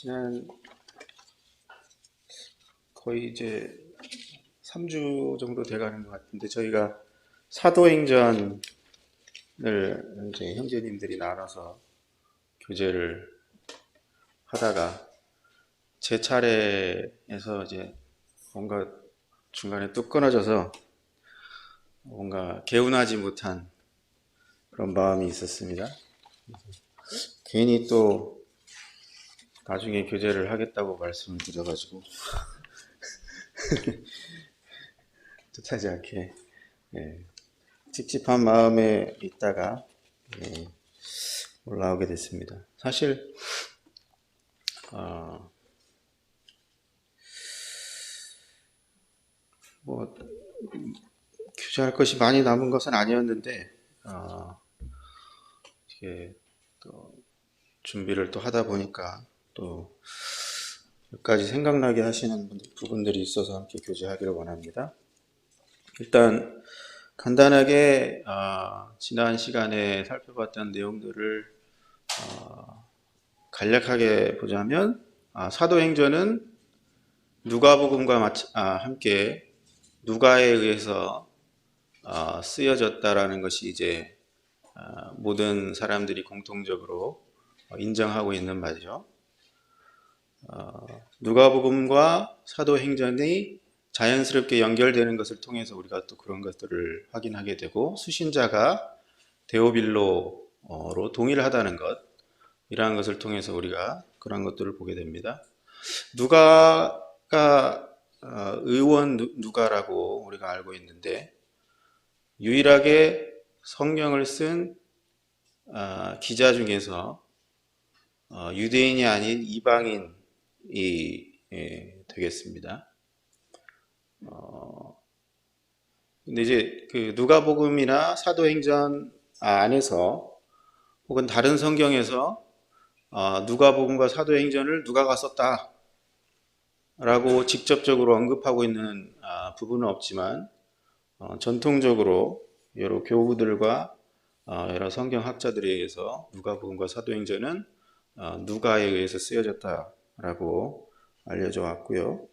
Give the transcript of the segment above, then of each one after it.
지난 거의 이제 3주 정도 돼가는 것 같은데 저희가 사도행전을 이제 형제님들이 나눠서 교제를 하다가 제 차례에서 이제 뭔가 중간에 뚝 끊어져서 뭔가 개운하지 못한 그런 마음이 있었습니다. 괜히 또 나중에 교제를 하겠다고 말씀을 드려가지고 뜻하지 않게 찝찝한 마음에 있다가 올라오게 됐습니다. 사실 뭐 교제할 것이 많이 남은 것은 아니었는데 이게 또 준비를 또 하다 보니까 또 몇 가지 생각나게 하시는 부분들이 있어서 함께 교제하기를 원합니다. 일단 간단하게 지난 시간에 살펴봤던 내용들을 간략하게 보자면 사도행전은 누가복음과 함께 누가에 의해서 쓰여졌다라는 것이 이제 모든 사람들이 공통적으로 인정하고 있는 바죠. 누가복음과 사도행전이 자연스럽게 연결되는 것을 통해서 우리가 또 그런 것들을 확인하게 되고, 수신자가 데오빌로로 동일하다는 것, 이러한 것을 통해서 우리가 그런 것들을 보게 됩니다. 누가가 의원 누가라고 우리가 알고 있는데, 유일하게 성경을 쓴 기자 중에서 유대인이 아닌 이방인이 되겠습니다. 근데 이제 그 누가복음이나 사도행전 안에서 혹은 다른 성경에서 누가복음과 사도행전을 누가가 썼다라고 직접적으로 언급하고 있는 부분은 없지만 전통적으로 여러 교우들과 여러 성경학자들에 의해서 누가복음과 사도행전은 누가에 의해서 쓰여졌다라고 알려져 왔고요.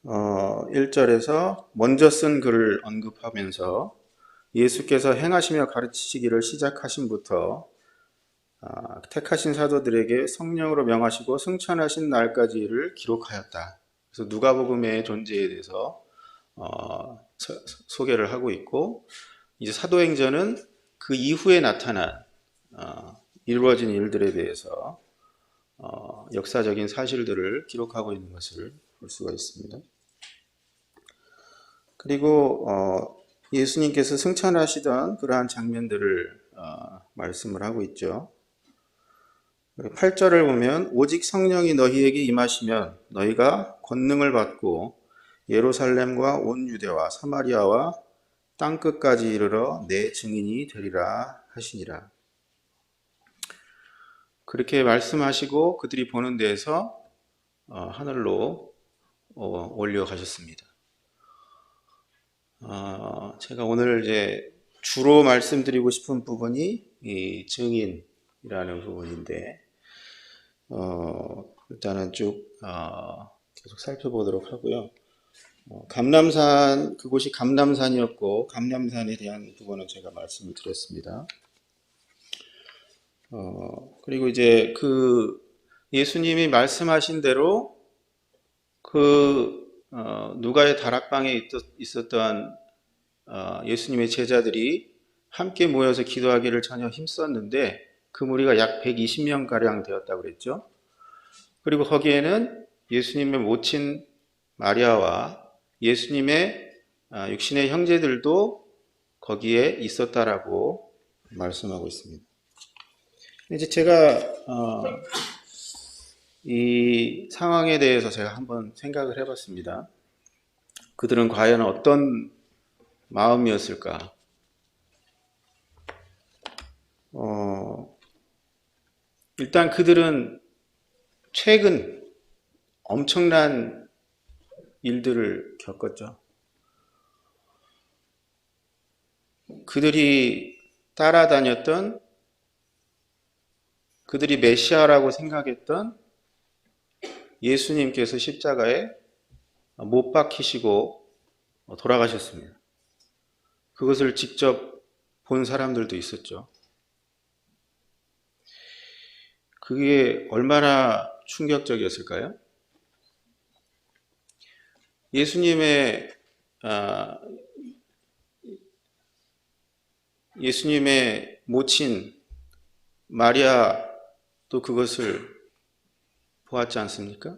1절에서 먼저 쓴 글을 언급하면서 예수께서 행하시며 가르치시기를 시작하신부터 택하신 사도들에게 성령으로 명하시고 승천하신 날까지를 기록하였다. 그래서 누가복음의 존재에 대해서 소개를 하고 있고, 이제 사도행전은 그 이후에 나타난 이루어진 일들에 대해서 역사적인 사실들을 기록하고 있는 것을 볼 수가 있습니다. 그리고 예수님께서 승천하시던 그러한 장면들을 말씀을 하고 있죠. 8절을 보면 오직 성령이 너희에게 임하시면 너희가 권능을 받고 예루살렘과 온 유대와 사마리아와 땅끝까지 이르러 내 증인이 되리라 하시니라. 그렇게 말씀하시고 그들이 보는 데에서 하늘로 올려가셨습니다. 제가 오늘 이제 주로 말씀드리고 싶은 부분이 이 증인이라는 부분인데, 일단은 쭉 계속 살펴보도록 하고요. 감람산, 그곳이 감람산이었고 감람산에 대한 부분은 제가 말씀을 드렸습니다. 그리고 이제 그 예수님이 말씀하신 대로 그 누가의 다락방에 있었던 예수님의 제자들이 함께 모여서 기도하기를 전혀 힘썼는데 그 무리가 약 120명가량 되었다고 그랬죠. 그리고 거기에는 예수님의 모친 마리아와 예수님의 육신의 형제들도 거기에 있었다라고 말씀하고 있습니다. 이제 제가 이 상황에 대해서 제가 한번 생각을 해봤습니다. 그들은 과연 어떤 마음이었을까? 일단 그들은 최근 엄청난 일들을 겪었죠. 그들이 따라다녔던 그들이 메시아라고 생각했던 예수님께서 십자가에 못 박히시고 돌아가셨습니다. 그것을 직접 본 사람들도 있었죠. 그게 얼마나 충격적이었을까요? 예수님의 모친 마리아도 그것을 보았지 않습니까?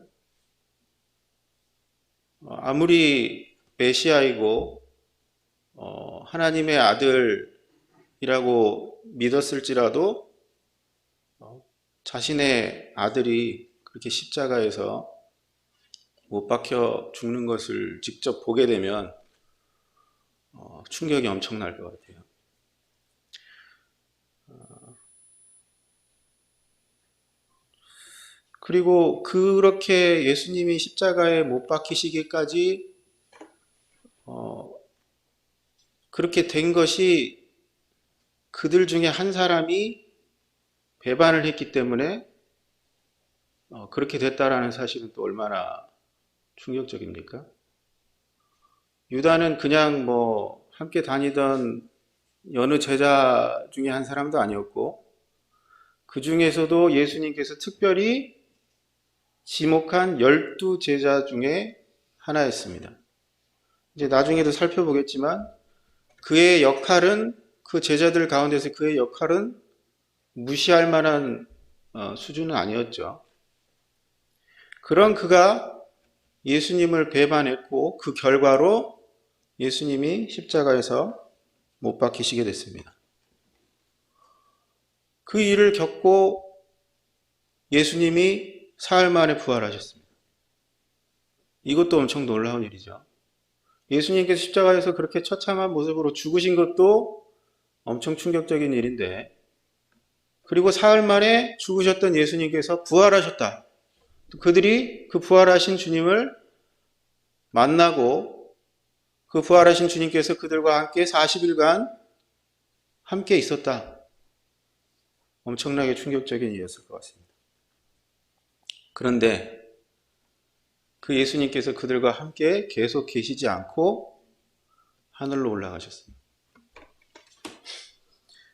아무리 메시아이고 하나님의 아들이라고 믿었을지라도 자신의 아들이 그렇게 십자가에서 못 박혀 죽는 것을 직접 보게 되면 충격이 엄청날 것 같아요. 그리고 그렇게 예수님이 십자가에 못 박히시기까지 그렇게 된 것이 그들 중에 한 사람이 배반을 했기 때문에 그렇게 됐다라는 사실은 또 얼마나 충격적입니까? 유다는 그냥 함께 다니던 여느 제자 중에 한 사람도 아니었고 그 중에서도 예수님께서 특별히 지목한 12제자 중에 하나였습니다. 이제 나중에도 살펴보겠지만 그의 역할은 그 제자들 가운데서 그의 역할은 무시할 만한 수준은 아니었죠. 그런 그가 예수님을 배반했고 그 결과로 예수님이 십자가에서 못 박히시게 됐습니다. 그 일을 겪고 예수님이 사흘 만에 부활하셨습니다. 이것도 엄청 놀라운 일이죠. 예수님께서 십자가에서 그렇게 처참한 모습으로 죽으신 것도 엄청 충격적인 일인데 그리고 사흘 만에 죽으셨던 예수님께서 부활하셨다. 그들이 그 부활하신 주님을 만나고 그 부활하신 주님께서 그들과 함께 40일간 함께 있었다. 엄청나게 충격적인 일이었을 것 같습니다. 그런데 그 예수님께서 그들과 함께 계속 계시지 않고 하늘로 올라가셨습니다.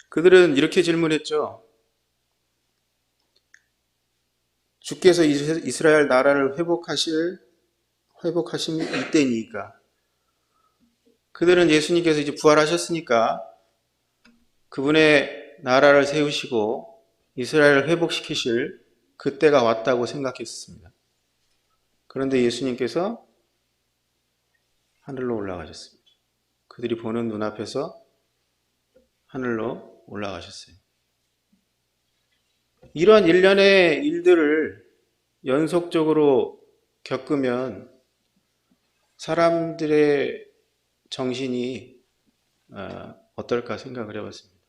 그들은 이렇게 질문했죠. 주께서 이스라엘 나라를 회복하심이 이때니까. 그들은 예수님께서 이제 부활하셨으니까 그분의 나라를 세우시고 이스라엘을 회복시키실 그때가 왔다고 생각했습니다. 그런데 예수님께서 하늘로 올라가셨습니다. 그들이 보는 눈앞에서 하늘로 올라가셨어요. 이런 일련의 일들을 연속적으로 겪으면 사람들의 정신이 어떨까 생각을 해봤습니다.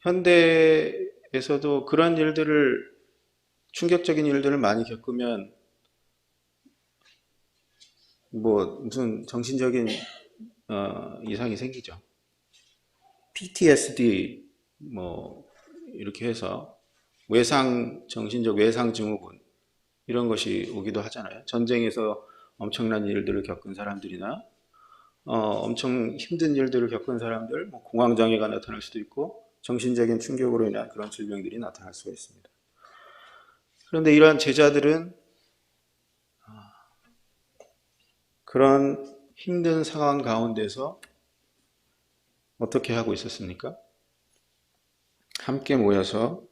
현대에서도 그런 일들을, 충격적인 일들을 많이 겪으면 무슨 정신적인 이상이 생기죠. PTSD 이렇게 해서 정신적 외상 증후군 이런 것이 오기도 하잖아요. 전쟁에서 엄청난 일들을 겪은 사람들이나 엄청 힘든 일들을 겪은 사람들, 공황장애가 나타날 수도 있고 정신적인 충격으로 인한 그런 질병들이 나타날 수가 있습니다. 그런데 이러한 제자들은 그런 힘든 상황 가운데서 어떻게 하고 있었습니까? 함께 모여서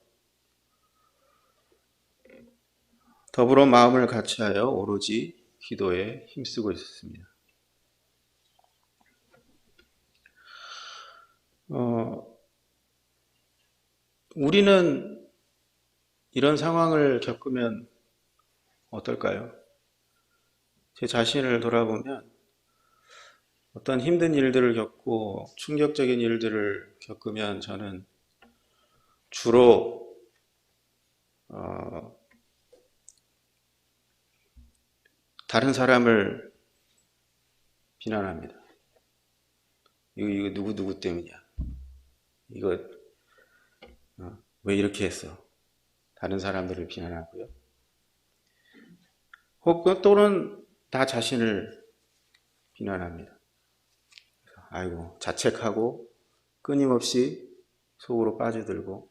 더불어 마음을 같이하여 오로지 기도에 힘쓰고 있었습니다. 우리는 이런 상황을 겪으면 어떨까요? 제 자신을 돌아보면 어떤 힘든 일들을 겪고 충격적인 일들을 겪으면 저는 주로 다른 사람을 비난합니다. 이거 누구 때문이야? 이거 왜 이렇게 했어? 다른 사람들을 비난하고요. 혹은 또는 나 자신을 비난합니다. 아이고, 자책하고 끊임없이 속으로 빠져들고,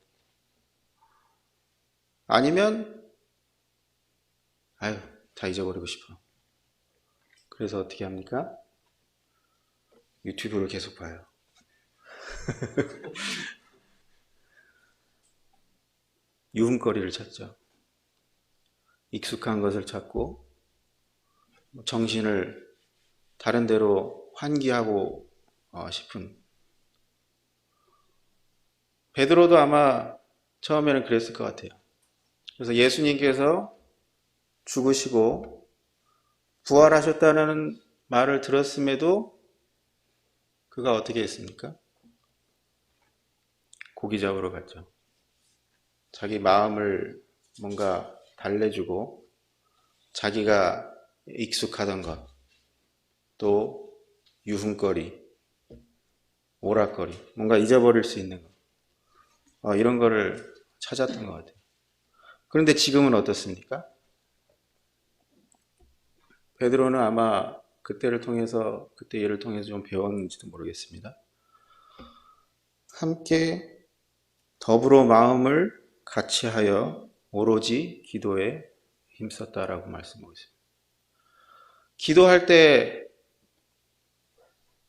아니면 아유, 다 잊어버리고 싶어. 그래서 어떻게 합니까? 유튜브를 계속 봐요. 유흥거리를 찾죠. 익숙한 것을 찾고 정신을 다른 데로 환기하고 싶은. 베드로도 아마 처음에는 그랬을 것 같아요. 그래서 예수님께서 죽으시고 부활하셨다는 말을 들었음에도 그가 어떻게 했습니까? 고기 잡으러 갔죠. 자기 마음을 뭔가 달래주고 자기가 익숙하던 것, 또 유흥거리, 오락거리, 뭔가 잊어버릴 수 있는 것, 이런 거를 찾았던 것 같아요. 그런데 지금은 어떻습니까? 베드로는 아마 그때 예를 통해서 좀 배웠는지도 모르겠습니다. 함께 더불어 마음을 같이 하여 오로지 기도에 힘썼다라고 말씀하고 있습니다. 기도할 때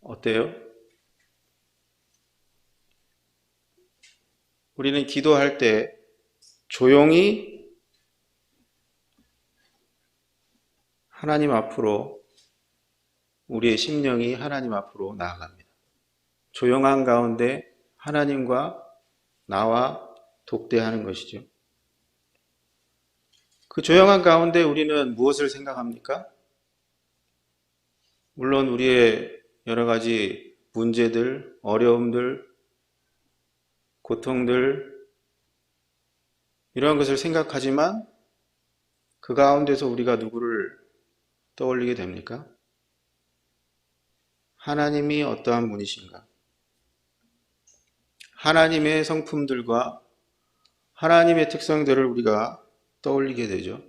어때요? 우리는 기도할 때 조용히 하나님 앞으로, 우리의 심령이 하나님 앞으로 나아갑니다. 조용한 가운데 하나님과 나와 독대하는 것이죠. 그 조용한 가운데 우리는 무엇을 생각합니까? 물론 우리의 여러 가지 문제들, 어려움들, 고통들, 이러한 것을 생각하지만 그 가운데서 우리가 누구를 떠올리게 됩니까? 하나님이 어떠한 분이신가? 하나님의 성품들과 하나님의 특성들을 우리가 떠올리게 되죠.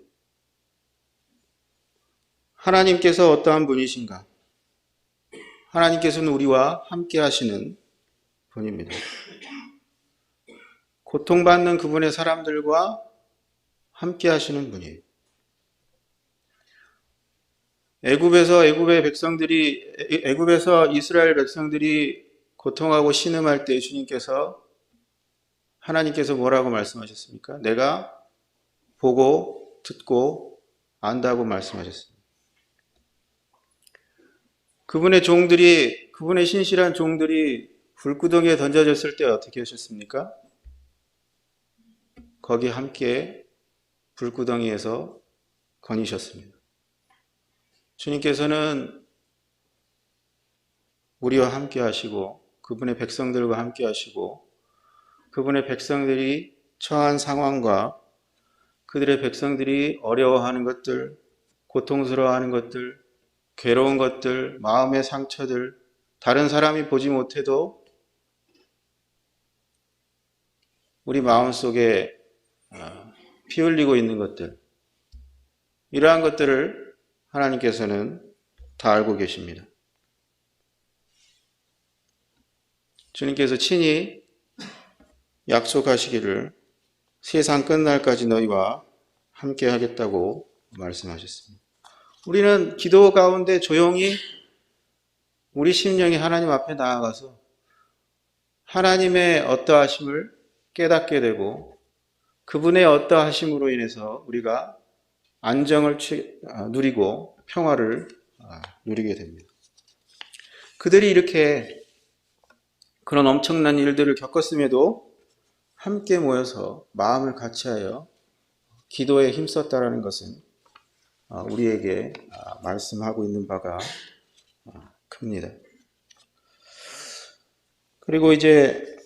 하나님께서 어떠한 분이신가? 하나님께서는 우리와 함께 하시는 분입니다. 고통받는 그분의 사람들과 함께 하시는 분이에요. 애굽에서 이스라엘 백성들이 고통하고 신음할 때 하나님께서 뭐라고 말씀하셨습니까? 내가 보고 듣고 안다고 말씀하셨습니다. 그분의 신실한 종들이 불구덩이에 던져졌을 때 어떻게 하셨습니까? 거기 함께 불구덩이에서 거니셨습니다. 주님께서는 우리와 함께 하시고 그분의 백성들과 함께 하시고 그분의 백성들이 처한 상황과 그들의 백성들이 어려워하는 것들, 고통스러워하는 것들, 괴로운 것들, 마음의 상처들, 다른 사람이 보지 못해도 우리 마음속에 피 흘리고 있는 것들, 이러한 것들을 하나님께서는 다 알고 계십니다. 주님께서 친히 약속하시기를 세상 끝날까지 너희와 함께 하겠다고 말씀하셨습니다. 우리는 기도 가운데 조용히 우리 심령이 하나님 앞에 나아가서 하나님의 어떠하심을 깨닫게 되고 그분의 어떠하심으로 인해서 우리가 안정을 누리고 평화를 누리게 됩니다. 그들이 이렇게 그런 엄청난 일들을 겪었음에도 함께 모여서 마음을 같이하여 기도에 힘썼다라는 것은 우리에게 말씀하고 있는 바가 큽니다. 그리고 이제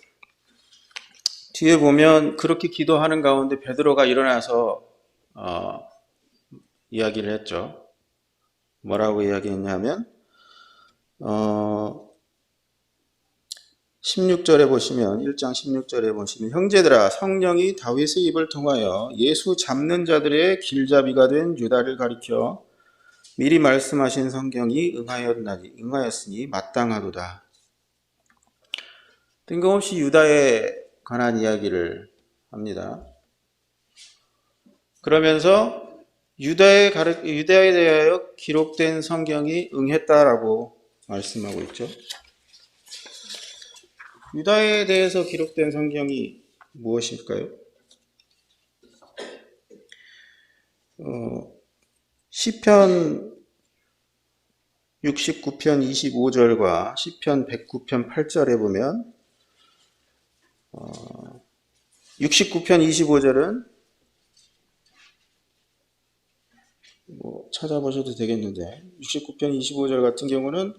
뒤에 보면 그렇게 기도하는 가운데 베드로가 일어나서 이야기를 했죠. 뭐라고 이야기했냐면 16절에 보시면 1장 16절에 보시면 형제들아 성령이 다윗의 입을 통하여 예수 잡는 자들의 길잡이가 된 유다를 가리켜 미리 말씀하신 성경이 응하였으니 마땅하도다. 뜬금없이 유다에 관한 이야기를 합니다. 그러면서 유다에 대하여 기록된 성경이 응했다라고 말씀하고 있죠. 유다에 대해서 기록된 성경이 무엇일까요? 시편 69편 25절과 시편 109편 8절에 보면 69편 25절은 찾아보셔도 되겠는데 69편 25절 같은 경우는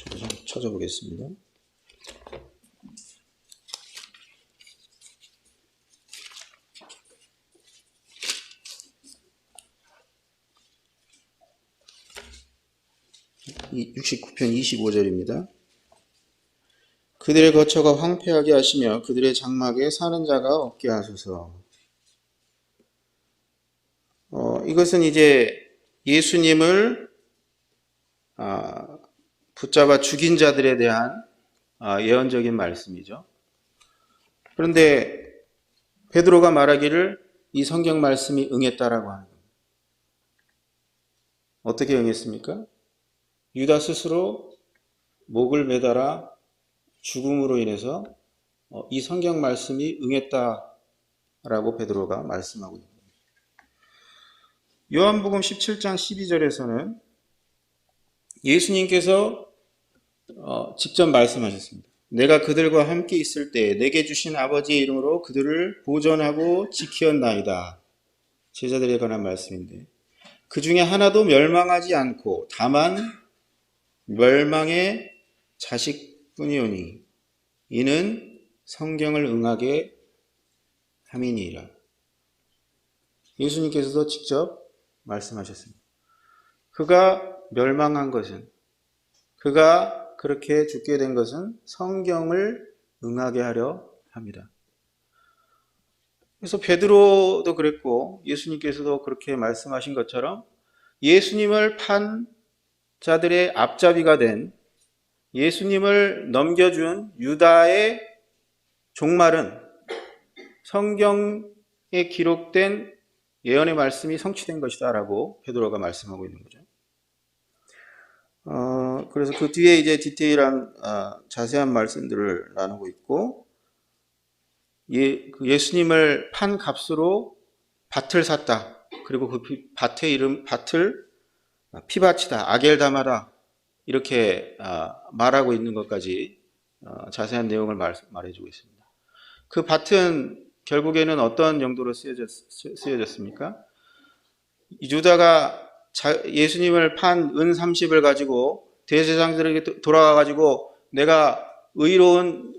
저도 좀 찾아보겠습니다. 이 69편 25절입니다. 그들의 거처가 황폐하게 하시며 그들의 장막에 사는 자가 없게 하소서. 이것은 이제 예수님을 붙잡아 죽인 자들에 대한 예언적인 말씀이죠. 그런데 베드로가 말하기를 이 성경 말씀이 응했다라고 하는 겁니다. 어떻게 응했습니까? 유다 스스로 목을 매달아 죽음으로 인해서 이 성경 말씀이 응했다라고 베드로가 말씀하고 있습니다. 요한복음 17장 12절에서는 예수님께서 직접 말씀하셨습니다. 내가 그들과 함께 있을 때 내게 주신 아버지의 이름으로 그들을 보존하고 지키었나이다. 제자들에 관한 말씀인데 그 중에 하나도 멸망하지 않고 다만 멸망의 자식뿐이오니 이는 성경을 응하게 함이니이다. 예수님께서도 직접 말씀하셨습니다. 그가 멸망한 것은, 그가 그렇게 죽게 된 것은 성경을 응하게 하려 합니다. 그래서 베드로도 그랬고 예수님께서도 그렇게 말씀하신 것처럼 예수님을 판 자들의 앞잡이가 된 예수님을 넘겨준 유다의 종말은 성경에 기록된 예언의 말씀이 성취된 것이다 라고 베드로가 말씀하고 있는 거죠. 그래서 그 뒤에 이제 디테일한 자세한 말씀들을 나누고 있고 예수님을 판 값으로 밭을 샀다. 그리고 그 밭의 이름 밭을 피바치다, 아겔다마다 이렇게 말하고 있는 것까지 자세한 내용을 말해주고 있습니다. 그 밭은 결국에는 어떤 용도로 쓰여졌습니까? 유다가 예수님을 판 은 30을 가지고 대제사장들에게 돌아가가지고 내가 의로운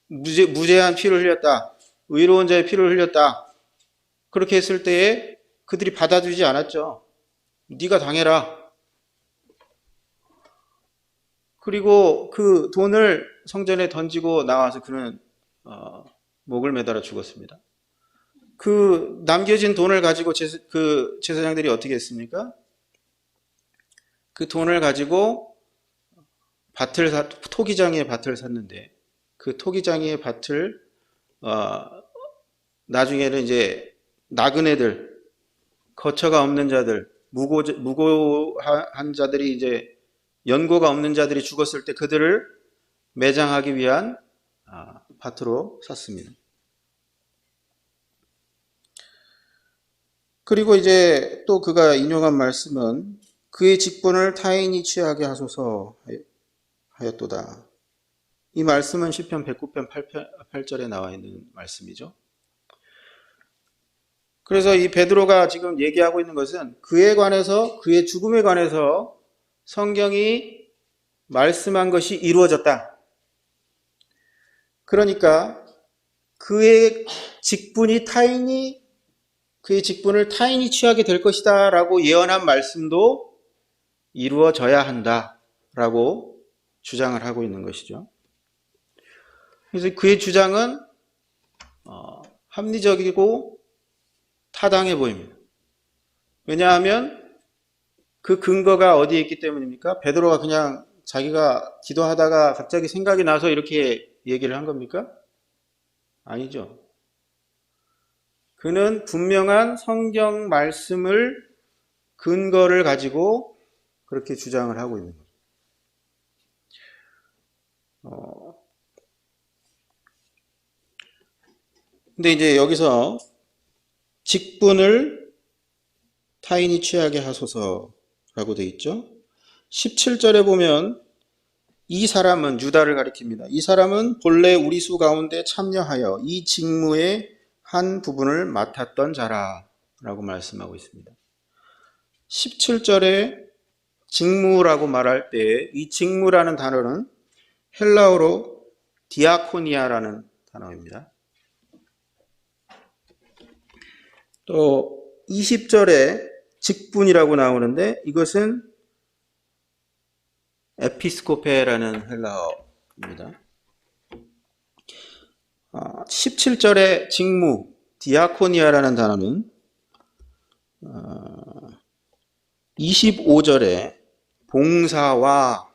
무죄한 피를 흘렸다. 의로운 자의 피를 흘렸다. 그렇게 했을 때에 그들이 받아주지 않았죠. 네가 당해라. 그리고 그 돈을 성전에 던지고 나와서 그는 목을 매달아 죽었습니다. 그 남겨진 돈을 가지고 그 제사장들이 어떻게 했습니까? 그 돈을 가지고 토기장이의 밭을 샀는데 그 토기장이의 밭을 나중에는 이제 나그네들, 거처가 없는 자들, 무고한 자들이 이제 연고가 없는 자들이 죽었을 때 그들을 매장하기 위한 밭으로 샀습니다. 그리고 이제 또 그가 인용한 말씀은 그의 직분을 타인이 취하게 하소서 하였도다. 이 말씀은 시편 109편 8절에 나와 있는 말씀이죠. 그래서 이 베드로가 지금 얘기하고 있는 것은 그에 관해서, 그의 죽음에 관해서 성경이 말씀한 것이 이루어졌다. 그러니까 그의 직분을 타인이 취하게 될 것이다 라고 예언한 말씀도 이루어져야 한다 라고 주장을 하고 있는 것이죠. 그래서 그의 주장은 합리적이고 타당해 보입니다. 왜냐하면 그 근거가 어디에 있기 때문입니까? 베드로가 그냥 자기가 기도하다가 갑자기 생각이 나서 이렇게 얘기를 한 겁니까? 아니죠. 그는 분명한 성경 말씀을 근거를 가지고 그렇게 주장을 하고 있는 거죠. 근데 이제 여기서 직분을 타인이 취하게 하소서라고 되어 있죠. 17절에 보면 이 사람은 유다를 가리킵니다. 이 사람은 본래 우리 수 가운데 참여하여 이 직무의 한 부분을 맡았던 자라라고 말씀하고 있습니다. 17절에 직무라고 말할 때 이 직무라는 단어는 헬라어로 디아코니아라는 단어입니다. 또 20절에 직분이라고 나오는데 이것은 에피스코페라는 헬라어입니다. 17절의 직무, 디아코니아라는 단어는 25절에 봉사와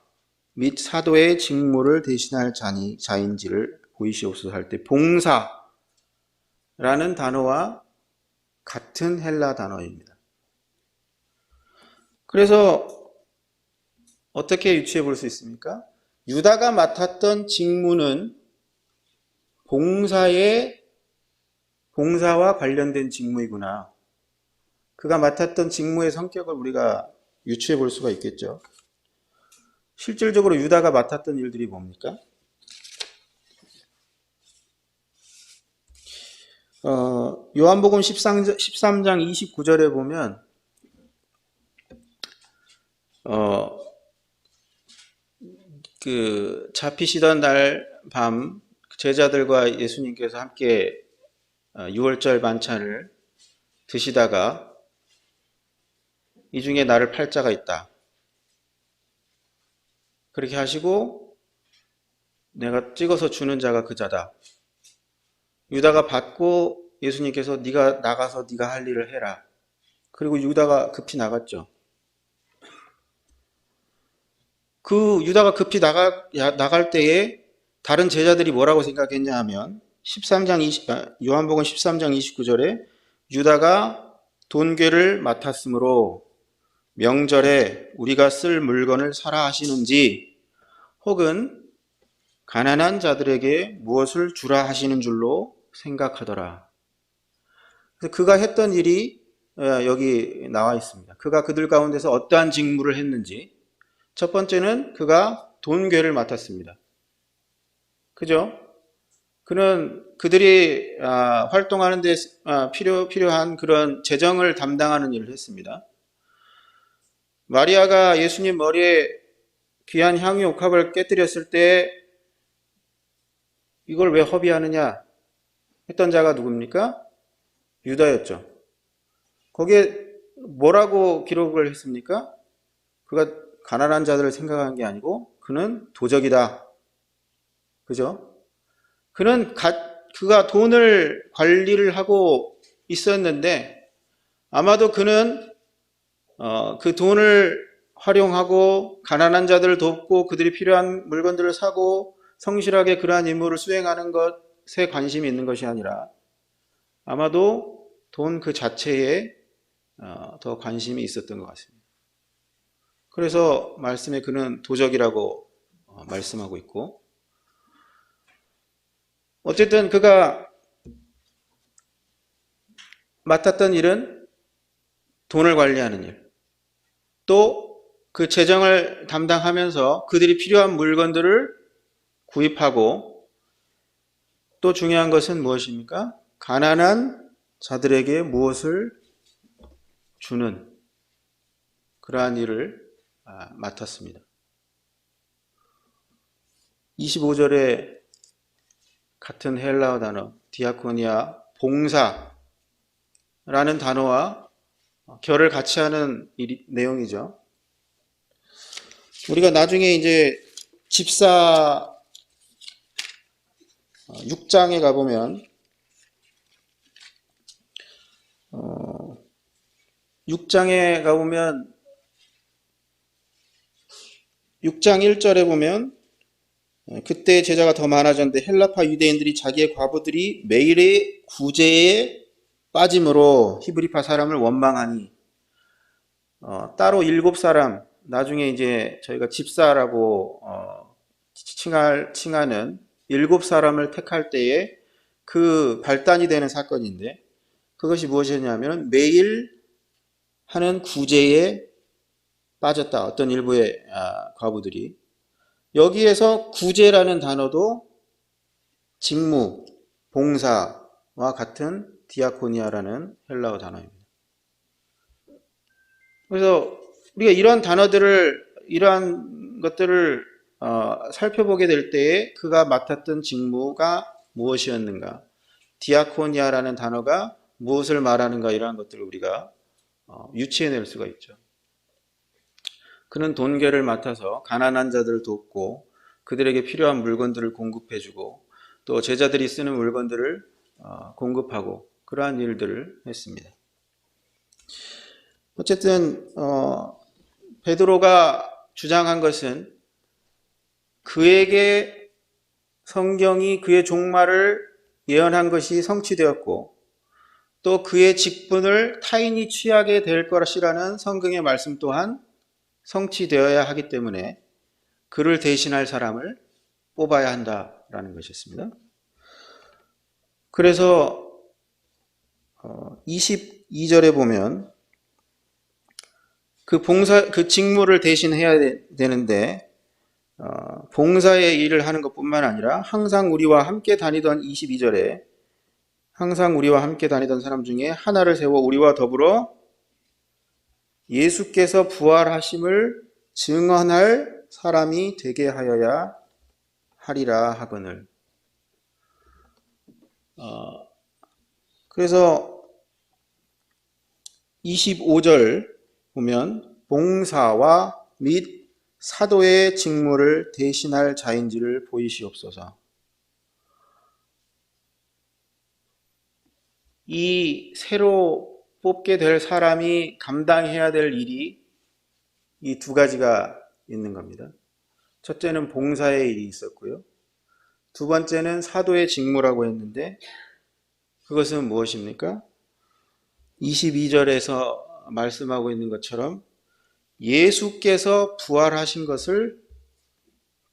및 사도의 직무를 대신할 자인지를 보이시옵소서 할 때 봉사라는 단어와 같은 헬라 단어입니다. 그래서 어떻게 유추해 볼 수 있습니까? 유다가 맡았던 직무는 봉사와 관련된 직무이구나. 그가 맡았던 직무의 성격을 우리가 유추해 볼 수가 있겠죠. 실질적으로 유다가 맡았던 일들이 뭡니까? 요한복음 13장 29절에 보면 그 잡히시던 날 밤 제자들과 예수님께서 함께 유월절 반찬을 드시다가 이 중에 나를 팔 자가 있다. 그렇게 하시고 내가 찍어서 주는 자가 그 자다. 유다가 받고 예수님께서 네가 나가서 네가 할 일을 해라. 그리고 유다가 급히 나갔죠. 그 유다가 급히 나갈 때에 다른 제자들이 뭐라고 생각했냐 하면 요한복음 13장 29절에 유다가 돈괴를 맡았으므로 명절에 우리가 쓸 물건을 사라 하시는지 혹은 가난한 자들에게 무엇을 주라 하시는 줄로 생각하더라. 그래서 그가 했던 일이 여기 나와 있습니다. 그가 그들 가운데서 어떠한 직무를 했는지 첫 번째는 그가 돈괴를 맡았습니다. 그죠? 그는 그들이 활동하는 데 필요한 그런 재정을 담당하는 일을 했습니다. 마리아가 예수님 머리에 귀한 향유 옥합을 깨뜨렸을 때 이걸 왜 허비하느냐 했던 자가 누굽니까? 유다였죠. 거기에 뭐라고 기록을 했습니까? 그가 가난한 자들을 생각한 게 아니고 그는 도적이다. 그죠? 그가 돈을 관리를 하고 있었는데 아마도 그는 그 돈을 활용하고 가난한 자들을 돕고 그들이 필요한 물건들을 사고 성실하게 그러한 임무를 수행하는 것에 관심이 있는 것이 아니라 아마도 돈 그 자체에 더 관심이 있었던 것 같습니다. 그래서 말씀에 그는 도적이라고 말씀하고 있고 어쨌든 그가 맡았던 일은 돈을 관리하는 일, 또 그 재정을 담당하면서 그들이 필요한 물건들을 구입하고 또 중요한 것은 무엇입니까? 가난한 자들에게 무엇을 주는 그러한 일을 맡았습니다. 25절에 같은 헬라어 단어 디아코니아 봉사라는 단어와 결을 같이 하는 내용이죠. 우리가 나중에 이제 집사 6장에 가보면 6장에 가보면 6장 1절에 보면 그때 제자가 더 많아졌는데 헬라파 유대인들이 자기의 과부들이 매일의 구제에 빠짐으로 히브리파 사람을 원망하니 따로 7사람, 나중에 이제 저희가 집사라고 칭하는 7사람을 택할 때에 그 발단이 되는 사건인데, 그것이 무엇이었냐면 매일 하는 구제에 빠졌다. 어떤 일부의 과부들이. 여기에서 구제라는 단어도 직무, 봉사와 같은 디아코니아라는 헬라어 단어입니다. 그래서 우리가 이러한 것들을 살펴보게 될 때에 그가 맡았던 직무가 무엇이었는가, 디아코니아라는 단어가 무엇을 말하는가, 이러한 것들을 우리가 유추해낼 수가 있죠. 그는 돈계를 맡아서 가난한 자들을 돕고 그들에게 필요한 물건들을 공급해주고 또 제자들이 쓰는 물건들을 공급하고 그러한 일들을 했습니다. 어쨌든 베드로가 주장한 것은 그에게 성경이 그의 종말을 예언한 것이 성취되었고 또 그의 직분을 타인이 취하게 될 것이라는 성경의 말씀 또한 성취되어야 하기 때문에 그를 대신할 사람을 뽑아야 한다라는 것이었습니다. 그래서 22절에 보면 그 직무를 대신해야 되는데 봉사의 일을 하는 것뿐만 아니라 항상 우리와 함께 다니던 22절에 항상 우리와 함께 다니던 사람 중에 하나를 세워 우리와 더불어 예수께서 부활하심을 증언할 사람이 되게 하여야 하리라 하거늘. 그래서 25절 보면 봉사와 및 사도의 직무를 대신할 자인지를 보이시옵소서. 이 새로 뽑게 될 사람이 감당해야 될 일이 이 두 가지가 있는 겁니다. 첫째는 봉사의 일이 있었고요. 두 번째는 사도의 직무라고 했는데 그것은 무엇입니까? 22절에서 말씀하고 있는 것처럼 예수께서 부활하신 것을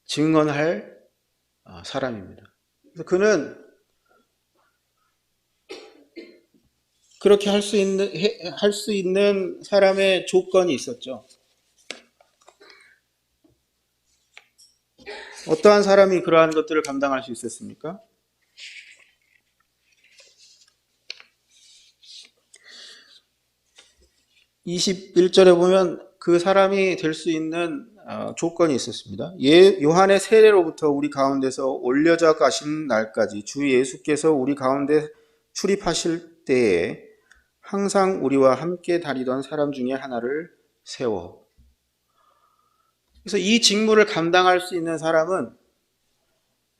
증언할 사람입니다. 그래서 그는 그렇게 할 수 있는 사람의 조건이 있었죠. 어떠한 사람이 그러한 것들을 감당할 수 있었습니까? (21절에) 보면 그 사람이 될 수 있는 조건이 있었습니다. 요한의 세례로부터 우리 가운데서 올려져 가신 날까지 주 예수께서 우리 가운데 출입하실 때에 항상 우리와 함께 다니던 사람 중에 하나를 세워. 그래서 이 직무를 감당할 수 있는 사람은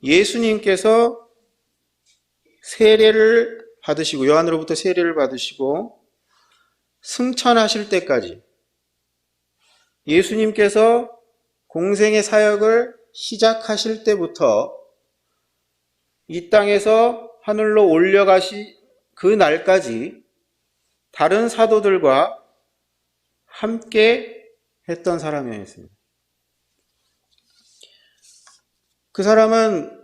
예수님께서 세례를 받으시고 요한으로부터 세례를 받으시고 승천하실 때까지 예수님께서 공생의 사역을 시작하실 때부터 이 땅에서 하늘로 올려가시 그 날까지 다른 사도들과 함께 했던 사람이었습니다. 그 사람은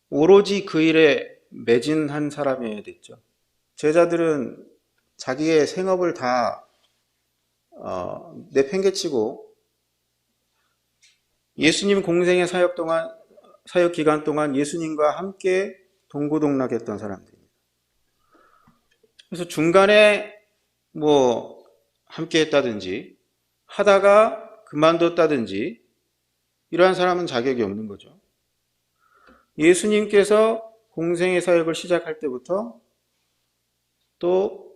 오로지 그 일에 매진한 사람이어야 됐죠. 제자들은 자기의 생업을 다 내팽개치고 예수님 공생의 사역 기간 동안 예수님과 함께 동고동락했던 사람들입니다. 그래서 중간에 함께 했다든지 하다가 그만뒀다든지 이러한 사람은 자격이 없는 거죠. 예수님께서 공생의 사역을 시작할 때부터 또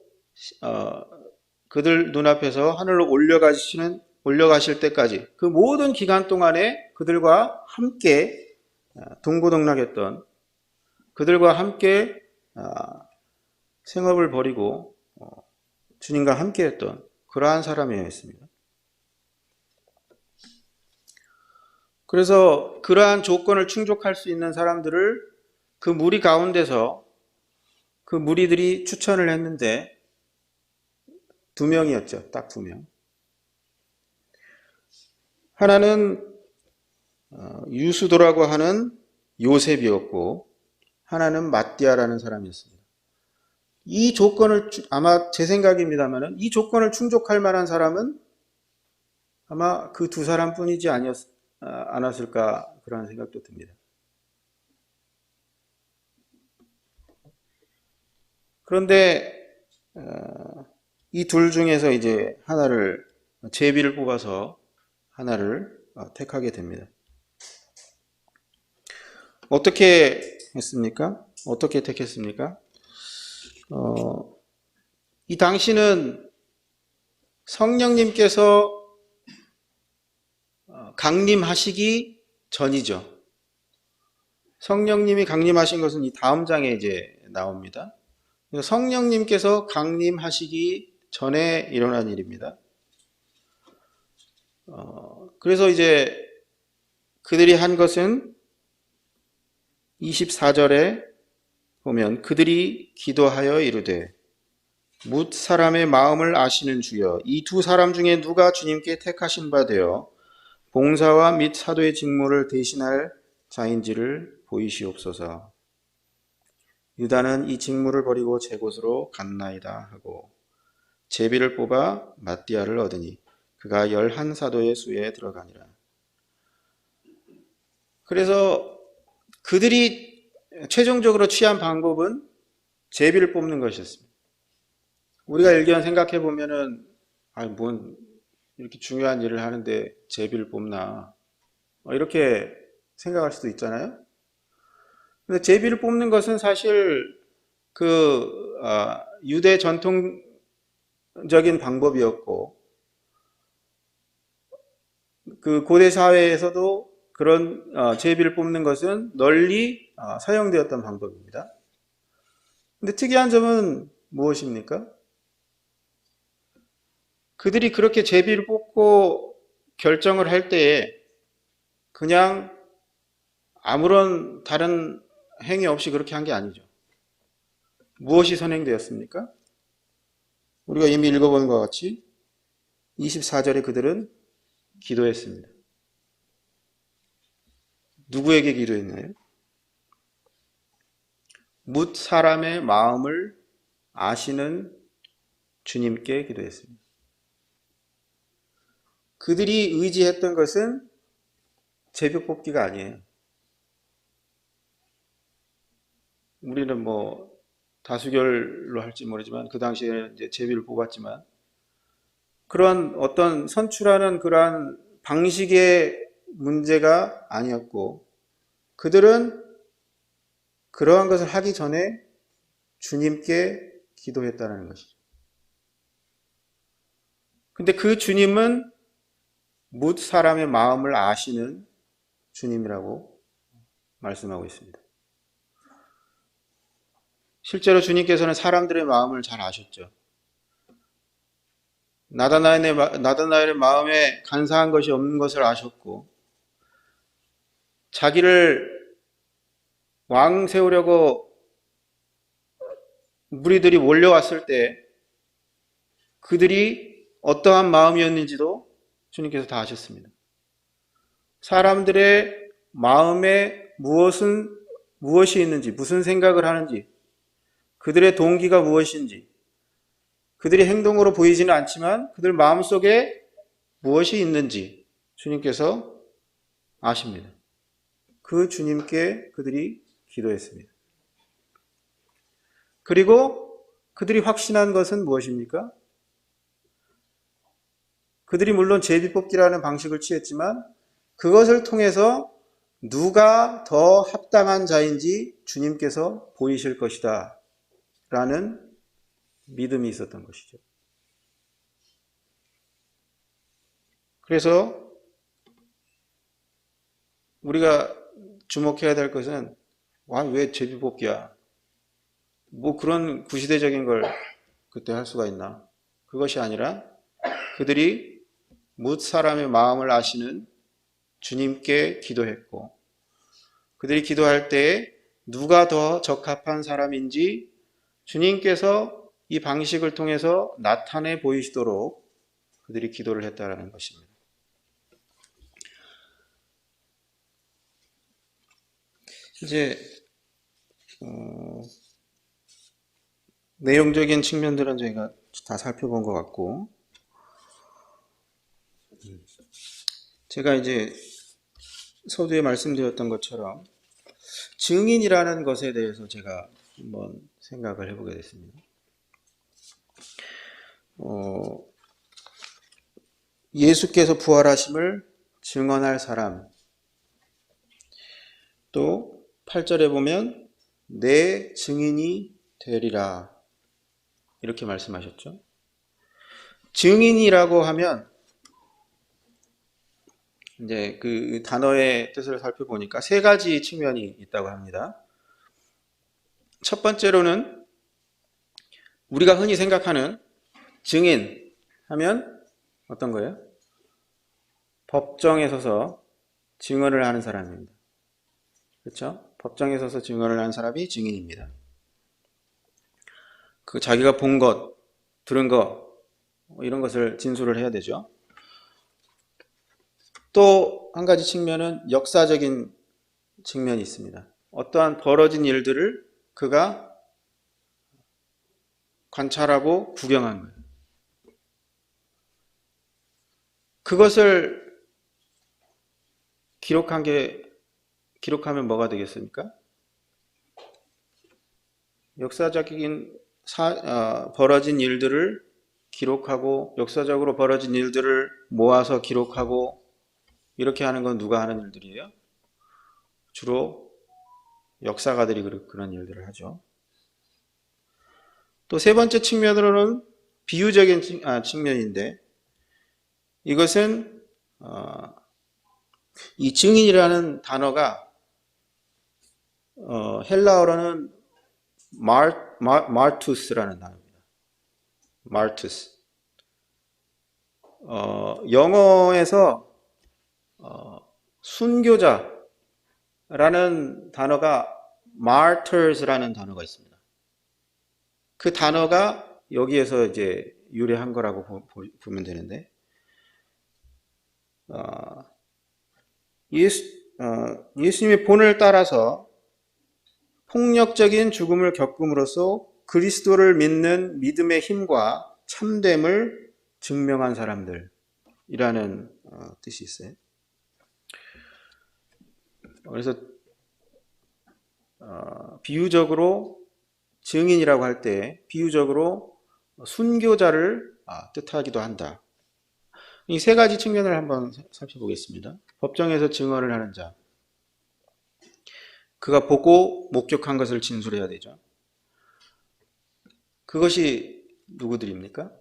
그들 눈앞에서 하늘로 올려가실 때까지 그 모든 기간 동안에 그들과 함께 동고동락했던, 그들과 함께 생업을 벌이고 주님과 함께했던 그러한 사람이었습니다. 그래서 그러한 조건을 충족할 수 있는 사람들을 그 무리 가운데서 그 무리들이 추천을 했는데 2명이었죠. 딱 2명. 하나는 유수도라고 하는 요셉이었고 하나는 mattia라는 사람이었습니다. 이 조건을, 아마 제 생각입니다만은 이 조건을 충족할 만한 사람은 아마 그 2 사람뿐이지 않았을까 그런 생각도 듭니다. 그런데 이 둘 중에서 이제 하나를, 제비를 뽑아서 하나를 택하게 됩니다. 어떻게 했습니까? 어떻게 택했습니까? 이 당시는 성령님께서 강림하시기 전이죠. 성령님이 강림하신 것은 이 다음 장에 이제 나옵니다. 성령님께서 강림하시기 전에 일어난 일입니다. 그래서 이제 그들이 한 것은 24절에 보면 그들이 기도하여 이르되 뭇 사람의 마음을 아시는 주여, 이 2 사람 중에 누가 주님께 택하신 바 되어 봉사와 및 사도의 직무를 대신할 자인지를 보이시옵소서. 유다는 이 직무를 버리고 제 곳으로 갔나이다 하고 제비를 뽑아 mattia를 얻으니 그가 11 사도의 수에 들어가니라. 그래서 그들이 최종적으로 취한 방법은 제비를 뽑는 것이었습니다. 우리가 일견 생각해 보면은 뭔 이렇게 중요한 일을 하는데 제비를 뽑나 이렇게 생각할 수도 있잖아요. 근데 제비를 뽑는 것은 사실 유대 전통적인 방법이었고 그 고대 사회에서도 그런 제비를 뽑는 것은 널리 사용되었던 방법입니다. 근데 특이한 점은 무엇입니까? 그들이 그렇게 제비를 뽑고 결정을 할 때에 그냥 아무런 다른 행위 없이 그렇게 한 게 아니죠. 무엇이 선행되었습니까? 우리가 이미 읽어본 것과 같이 24절에 그들은 기도했습니다. 누구에게 기도했나요? 뭇 사람의 마음을 아시는 주님께 기도했습니다. 그들이 의지했던 것은 제비 뽑기가 아니에요. 우리는 뭐 다수결로 할지 모르지만 그 당시에는 이제 제비를 뽑았지만 그런 어떤 선출하는 그러한 방식의 문제가 아니었고 그들은 그러한 것을 하기 전에 주님께 기도했다는 것이죠. 근데 그 주님은 뭇 사람의 마음을 아시는 주님이라고 말씀하고 있습니다. 실제로 주님께서는 사람들의 마음을 잘 아셨죠. 나다나엘의 마음에 간사한 것이 없는 것을 아셨고 자기를 왕 세우려고 무리들이 몰려왔을 때 그들이 어떠한 마음이었는지도 주님께서 다 아셨습니다. 사람들의 마음에 무엇이 있는지, 무슨 생각을 하는지, 그들의 동기가 무엇인지, 그들의 행동으로 보이지는 않지만 그들 마음속에 무엇이 있는지 주님께서 아십니다. 그 주님께 그들이 기도했습니다. 그리고 그들이 확신한 것은 무엇입니까? 그들이 물론 제비뽑기라는 방식을 취했지만 그것을 통해서 누가 더 합당한 자인지 주님께서 보이실 것이다 라는 믿음이 있었던 것이죠. 그래서 우리가 주목해야 될 것은 왜 제비뽑기야? 뭐 그런 구시대적인 걸 그때 할 수가 있나? 그것이 아니라 그들이 뭇 사람의 마음을 아시는 주님께 기도했고, 그들이 기도할 때에 누가 더 적합한 사람인지 주님께서 이 방식을 통해서 나타내 보이시도록 그들이 기도를 했다라는 것입니다. 이제 내용적인 측면들은 저희가 다 살펴본 것 같고, 제가 이제 서두에 말씀드렸던 것처럼 증인이라는 것에 대해서 제가 한번 생각을 해보게 됐습니다. 예수께서 부활하심을 증언할 사람, 또 8절에 보면 내 증인이 되리라 이렇게 말씀하셨죠. 증인이라고 하면 이제 그 단어의 뜻을 살펴보니까 세 가지 측면이 있다고 합니다. 첫 번째로는 우리가 흔히 생각하는 증인 하면 어떤 거예요? 법정에 서서 증언을 하는 사람입니다. 그렇죠? 법정에 서서 증언을 하는 사람이 증인입니다. 그 자기가 본 것, 들은 것 이런 것을 진술을 해야 되죠. 또 한 가지 측면은 역사적인 측면이 있습니다. 어떠한 벌어진 일들을 그가 관찰하고 구경한 거예요. 그것을 기록하면 뭐가 되겠습니까? 역사적인 벌어진 일들을 기록하고 역사적으로 벌어진 일들을 모아서 기록하고 이렇게 하는 건 누가 하는 일들이에요? 주로 역사가들이 그런 일들을 하죠. 또 세 번째 측면으로는 비유적인 측면인데, 이것은 이 증인이라는 단어가 헬라어로는 마르투스라는 단어입니다. 마르투스. 영어에서 순교자라는 단어가 martyrs라는 단어가 있습니다. 그 단어가 여기에서 이제 유래한 거라고 보면 되는데, 예수님의 본을 따라서 폭력적인 죽음을 겪음으로써 그리스도를 믿는 믿음의 힘과 참됨을 증명한 사람들이라는 뜻이 있어요. 그래서 비유적으로 증인이라고 할 때 비유적으로 순교자를 뜻하기도 한다. 이 세 가지 측면을 한번 살펴보겠습니다. 법정에서 증언을 하는 자, 그가 보고 목격한 것을 진술해야 되죠. 그것이 누구들입니까?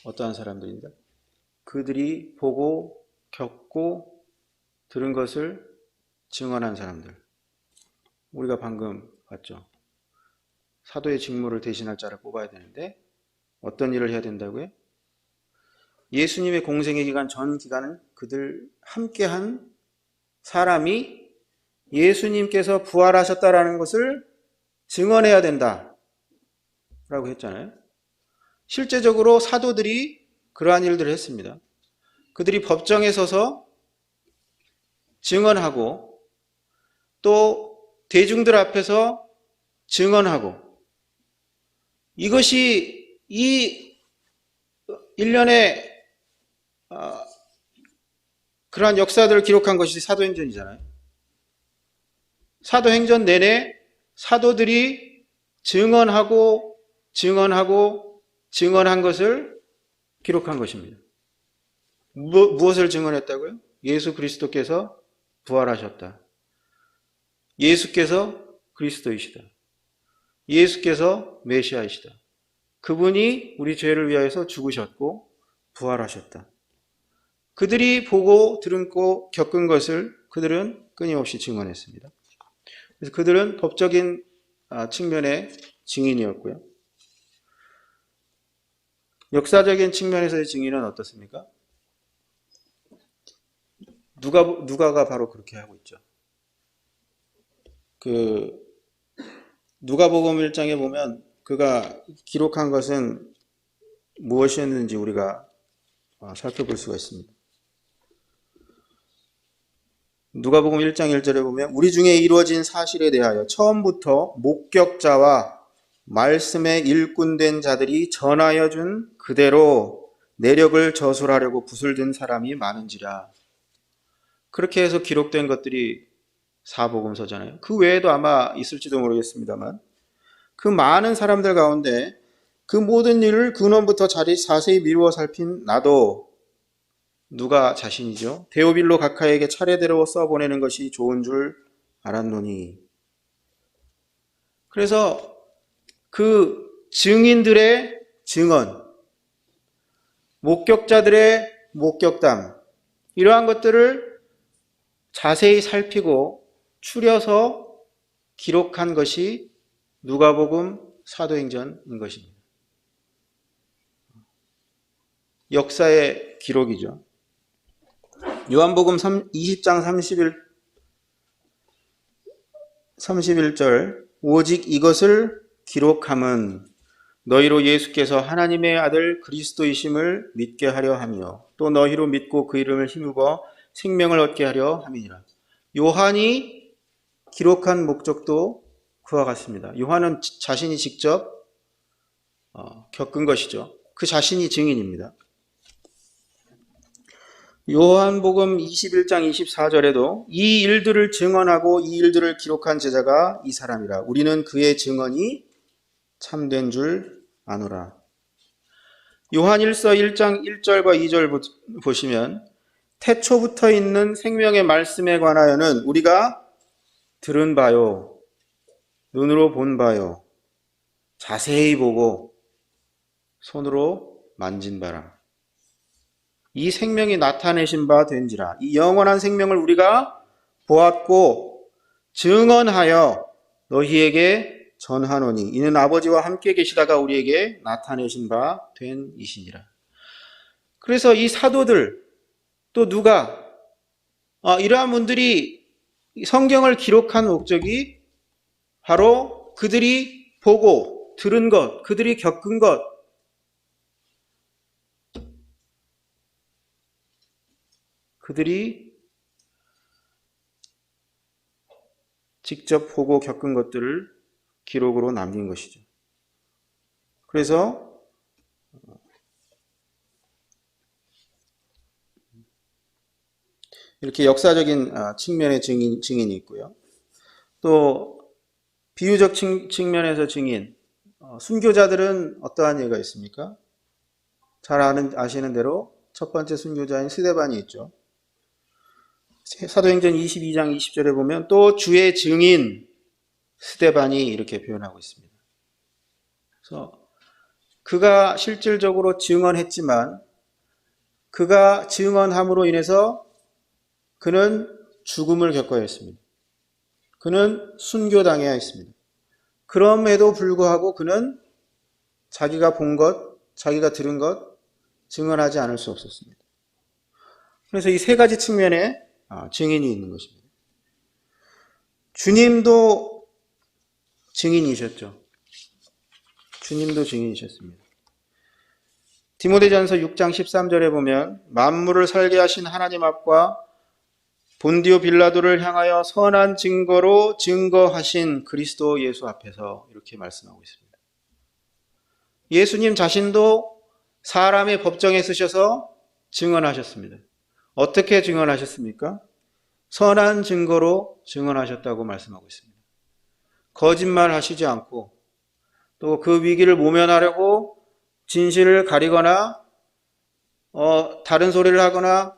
어떠한 사람들입니까? 그들이 보고 겪고 들은 것을 증언한 사람들. 우리가 방금 봤죠. 사도의 직무를 대신할 자를 뽑아야 되는데 어떤 일을 해야 된다고요? 예수님의 공생의 기간 전 기간은 그들 함께한 사람이 예수님께서 부활하셨다라는 것을 증언해야 된다 라고 했잖아요. 실제적으로 사도들이 그러한 일들을 했습니다. 그들이 법정에 서서 증언하고 또 대중들 앞에서 증언하고, 이것이 이 일련의 그러한 역사들을 기록한 것이 사도행전이잖아요. 사도행전 내내 사도들이 증언한 것을 기록한 것입니다. 무엇을 증언했다고요? 예수 그리스도께서 부활하셨다. 예수께서 그리스도이시다. 예수께서 메시아이시다. 그분이 우리 죄를 위하여서 죽으셨고 부활하셨다. 그들이 보고 들었고 겪은 것을 그들은 끊임없이 증언했습니다. 그래서 그들은 법적인 측면의 증인이었고요. 역사적인 측면에서의 증인은 어떻습니까? 누가가 바로 그렇게 하고 있죠. 누가복음 1장에 보면 그가 기록한 것은 무엇이었는지 우리가 살펴볼 수가 있습니다. 누가복음 1장 1절에 보면 우리 중에 이루어진 사실에 대하여 처음부터 목격자와 말씀에 일꾼된 자들이 전하여 준 그대로 내력을 저술하려고 붓을 든 사람이 많은지라. 그렇게 해서 기록된 것들이 사복음서잖아요. 그 외에도 아마 있을지도 모르겠습니다만 그 많은 사람들 가운데 그 모든 일을 근원부터 자세히 미루어 살핀 나도 누가 자신이죠. 데오빌로 각하에게 차례대로 써보내는 것이 좋은 줄 알았노니. 그래서 그 증인들의 증언, 목격자들의 목격담, 이러한 것들을 자세히 살피고 추려서 기록한 것이 누가복음 사도행전인 것입니다. 역사의 기록이죠. 요한복음 20장 31절 오직 이것을 기록함은 너희로 예수께서 하나님의 아들 그리스도이심을 믿게 하려 하며 또 너희로 믿고 그 이름을 힘입어 생명을 얻게 하려 함이니라. 요한이 기록한 목적도 그와 같습니다. 요한은 자신이 직접 겪은 것이죠. 그 자신이 증인입니다. 요한복음 21장 24절에도 이 일들을 증언하고 이 일들을 기록한 제자가 이 사람이라. 우리는 그의 증언이 참된 줄 아노라. 요한일서 1장 1절과 2절 보시면 태초부터 있는 생명의 말씀에 관하여는 우리가 들은 바요, 눈으로 본 바요, 자세히 보고 손으로 만진 바라. 이 생명이 나타내신 바 된지라. 이 영원한 생명을 우리가 보았고 증언하여 너희에게 전하노니 이는 아버지와 함께 계시다가 우리에게 나타내신 바 된 이시니라. 그래서 이 사도들 또 누가 이러한 분들이 성경을 기록한 목적이 바로 그들이 보고 들은 것, 그들이 겪은 것, 그들이 직접 보고 겪은 것들을 기록으로 남긴 것이죠. 그래서 이렇게 역사적인 측면의 증인이 있고요. 또 비유적 측면에서 증인, 순교자들은 어떠한 예가 있습니까? 잘 아시는 대로 첫 번째 순교자인 스데반이 있죠. 사도행전 22장 20절에 보면 또 주의 증인 스데반이 이렇게 표현하고 있습니다. 그래서 그가 실질적으로 증언했지만 그가 증언함으로 인해서 그는 죽음을 겪어야 했습니다. 그는 순교당해야 했습니다. 그럼에도 불구하고 그는 자기가 본 것, 자기가 들은 것 증언하지 않을 수 없었습니다. 그래서 이 세 가지 측면에 증인이 있는 것입니다. 주님도 증인이셨죠. 주님도 증인이셨습니다. 디모데전서 6장 13절에 보면 만물을 살게 하신 하나님 앞과 본디오 빌라도를 향하여 선한 증거로 증거하신 그리스도 예수 앞에서 이렇게 말씀하고 있습니다. 예수님 자신도 사람의 법정에 서셔서 증언하셨습니다. 어떻게 증언하셨습니까? 선한 증거로 증언하셨다고 말씀하고 있습니다. 거짓말 하시지 않고 또 그 위기를 모면하려고 진실을 가리거나 다른 소리를 하거나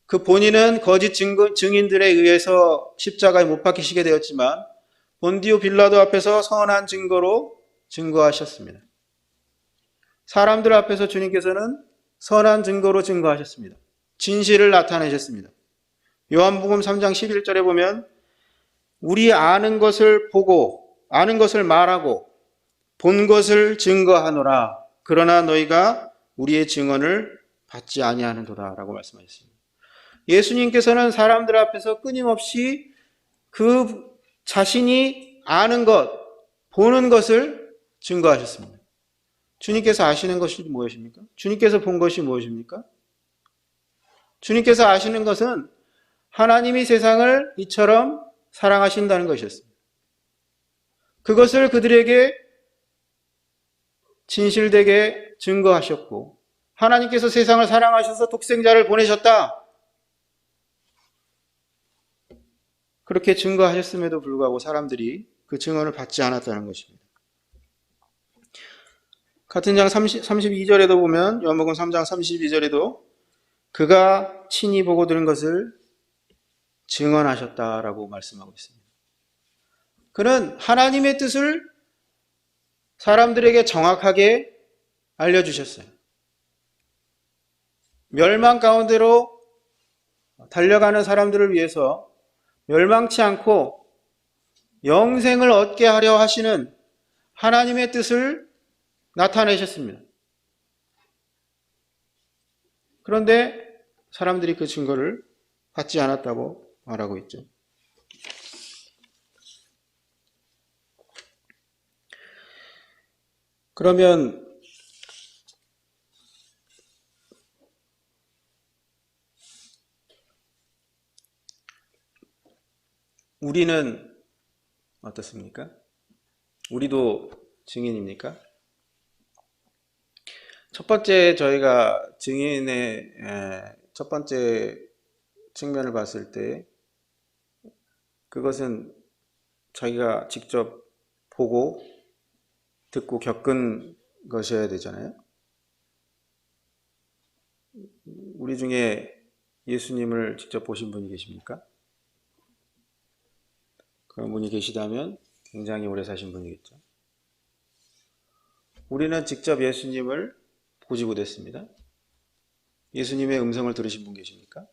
그 본인은 거짓 증인들에 의해서 십자가에 못 박히시게 되었지만 본디오 빌라도 앞에서 선한 증거로 증거하셨습니다. 사람들 앞에서 주님께서는 선한 증거로 증거하셨습니다. 진실을 나타내셨습니다. 요한복음 3장 11절에 보면 우리 아는 것을 보고 아는 것을 말하고 본 것을 증거하노라. 그러나 너희가 우리의 증언을 받지 아니하는도다 라고 말씀하셨습니다. 예수님께서는 사람들 앞에서 끊임없이 그 자신이 아는 것, 보는 것을 증거하셨습니다. 주님께서 아시는 것이 무엇입니까? 주님께서 본 것이 무엇입니까? 주님께서 아시는 것은 하나님이 세상을 이처럼 사랑하신다는 것이었습니다. 그것을 그들에게 진실되게 증거하셨고 하나님께서 세상을 사랑하셔서 독생자를 보내셨다. 그렇게 증거하셨음에도 불구하고 사람들이 그 증언을 받지 않았다는 것입니다. 같은 장 32절에도 보면 요한복음 3장 32절에도 그가 친히 보고 들은 것을 증언하셨다라고 말씀하고 있습니다. 그는 하나님의 뜻을 사람들에게 정확하게 알려주셨어요. 멸망 가운데로 달려가는 사람들을 위해서 멸망치 않고 영생을 얻게 하려 하시는 하나님의 뜻을 나타내셨습니다. 그런데 사람들이 그 증거를 받지 않았다고 말하고 있죠. 그러면 우리는 어떻습니까? 우리도 증인입니까? 첫 번째 저희가 증인의 첫 번째 측면을 봤을 때 그것은 자기가 직접 보고 듣고 겪은 것이어야 되잖아요. 우리 중에 예수님을 직접 보신 분이 계십니까? 그런 분이 계시다면 굉장히 오래 사신 분이겠죠. 우리는 직접 예수님을 보지 못했습니다. 예수님의 음성을 들으신 분 계십니까?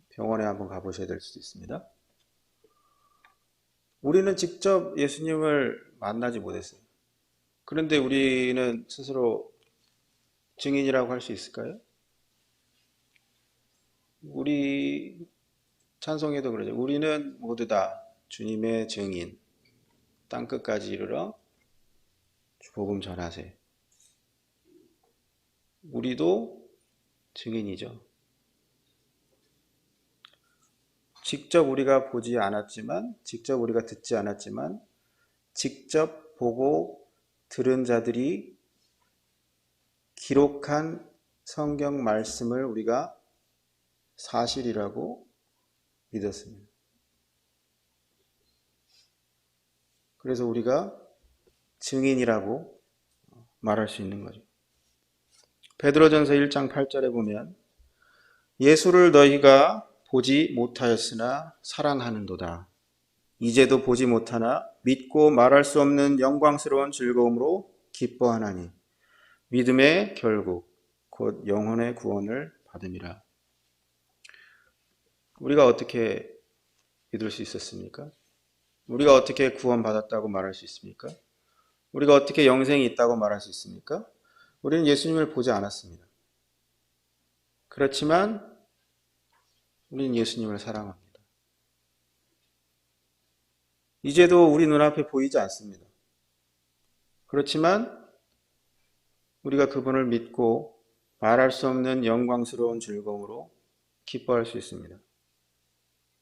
병원에 한번 가보셔야 될 수도 있습니다. 우리는 직접 예수님을 만나지 못했어요. 그런데 우리는 스스로 증인이라고 할 수 있을까요? 우리 찬송에도 그러죠. 우리는 모두 다 주님의 증인, 땅끝까지 이르러 복음 전하세. 우리도 증인이죠. 직접 우리가 보지 않았지만, 직접 우리가 듣지 않았지만, 직접 보고 들은 자들이 기록한 성경 말씀을 우리가 사실이라고 믿었습니다. 그래서 우리가 증인이라고 말할 수 있는 거죠. 베드로전서 1장 8절에 보면 예수를 너희가 보지 못하였으나 사랑하는도다. 이제도 보지 못하나 믿고 말할 수 없는 영광스러운 즐거움으로 기뻐하나니 믿음의 결국 곧 영혼의 구원을 받음이라. 우리가 어떻게 믿을 수 있었습니까? 우리가 어떻게 구원받았다고 말할 수 있습니까? 우리가 어떻게 영생이 있다고 말할 수 있습니까? 우리는 예수님을 보지 않았습니다. 그렇지만 우리는 예수님을 사랑합니다. 이제도 우리 눈앞에 보이지 않습니다. 그렇지만 우리가 그분을 믿고 말할 수 없는 영광스러운 즐거움으로 기뻐할 수 있습니다.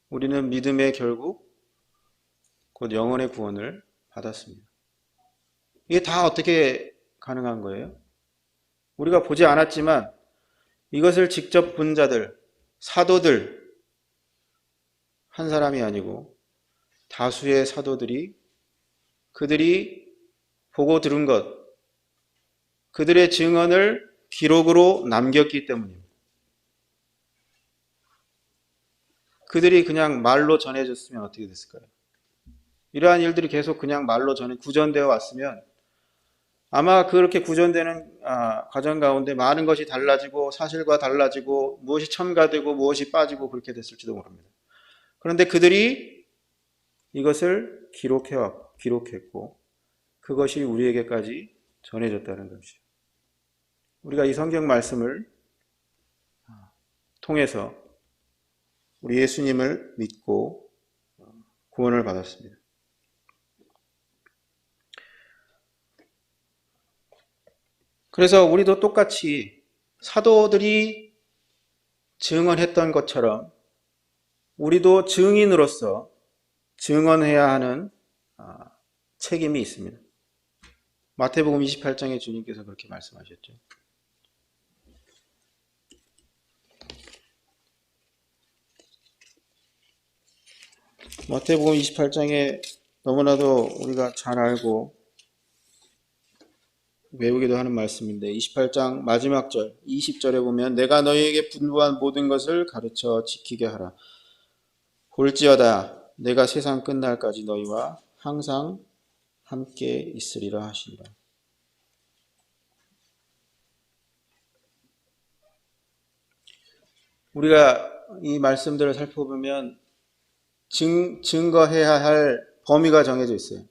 우리는 믿음의 결국 곧 영혼의 구원을 받았습니다. 이게 다 어떻게 가능한 거예요? 우리가 보지 않았지만 이것을 직접 본 자들, 사도들, 한 사람이 아니고 다수의 사도들이 그들이 보고 들은 것, 그들의 증언을 기록으로 남겼기 때문입니다. 그들이 그냥 말로 전해졌으면 어떻게 됐을까요? 이러한 일들이 계속 그냥 말로 구전되어 왔으면 아마 그렇게 구전되는 과정 가운데 많은 것이 달라지고 사실과 달라지고 무엇이 첨가되고 무엇이 빠지고 그렇게 됐을지도 모릅니다. 그런데 그들이 이것을 기록했고 그것이 우리에게까지 전해졌다는 것이죠. 우리가 이 성경 말씀을 통해서 우리 예수님을 믿고 구원을 받았습니다. 그래서 우리도 똑같이 사도들이 증언했던 것처럼 우리도 증인으로서 증언해야 하는 책임이 있습니다. 마태복음 28장에 주님께서 그렇게 말씀하셨죠. 마태복음 28장에 너무나도 우리가 잘 알고 외우기도 하는 말씀인데 28장 마지막 절 20절에 보면 내가 너희에게 분부한 모든 것을 가르쳐 지키게 하라. 볼지어다 내가 세상 끝날까지 너희와 항상 함께 있으리라 하시니라. 우리가 이 말씀들을 살펴보면 증거해야 할 범위가 정해져 있어요.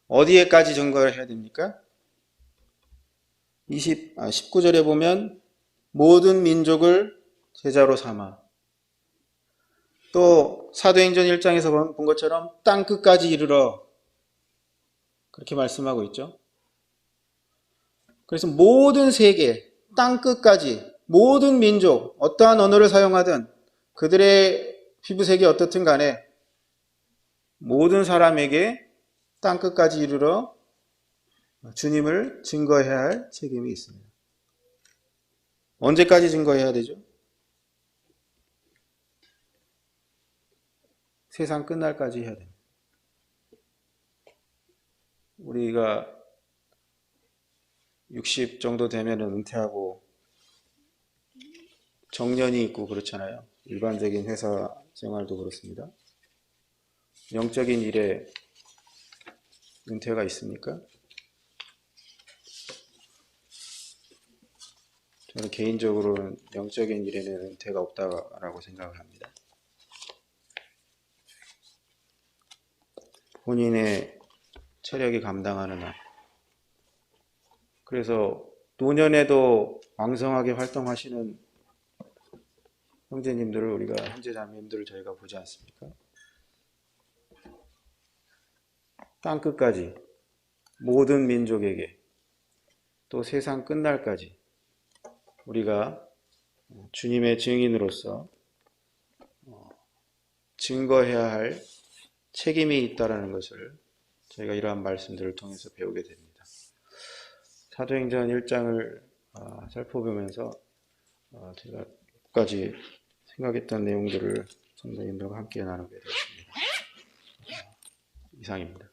어디에까지 증거를 해야 됩니까? 19절에 보면 모든 민족을 제자로 삼아, 또 사도행전 1장에서 본 것처럼 땅 끝까지 이르러 그렇게 말씀하고 있죠. 그래서 모든 세계, 땅 끝까지 모든 민족, 어떠한 언어를 사용하든 그들의 피부색이 어떻든 간에 모든 사람에게 땅 끝까지 이르러 주님을 증거해야 할 책임이 있습니다. 언제까지 증거해야 되죠? 세상 끝날까지 해야 됩니다. 우리가 60 정도 되면 은퇴하고 정년이 있고 그렇잖아요. 일반적인 회사 생활도 그렇습니다. 영적인 일에 은퇴가 있습니까? 저는 개인적으로는 영적인 일에는 은퇴가 없다고 생각을 합니다. 본인의 체력이 감당하는 한. 그래서 노년에도 왕성하게 활동하시는 형제님들을 우리가 형제자매님들을 저희가 보지 않습니까? 땅 끝까지 모든 민족에게 또 세상 끝날까지 우리가 주님의 증인으로서 증거해야 할 책임이 있다는 것을 저희가 이러한 말씀들을 통해서 배우게 됩니다. 사도행전 1장을 살펴보면서 제가 끝까지 생각했던 내용들을 성도님들과 함께 나누게 되었습니다. 이상입니다.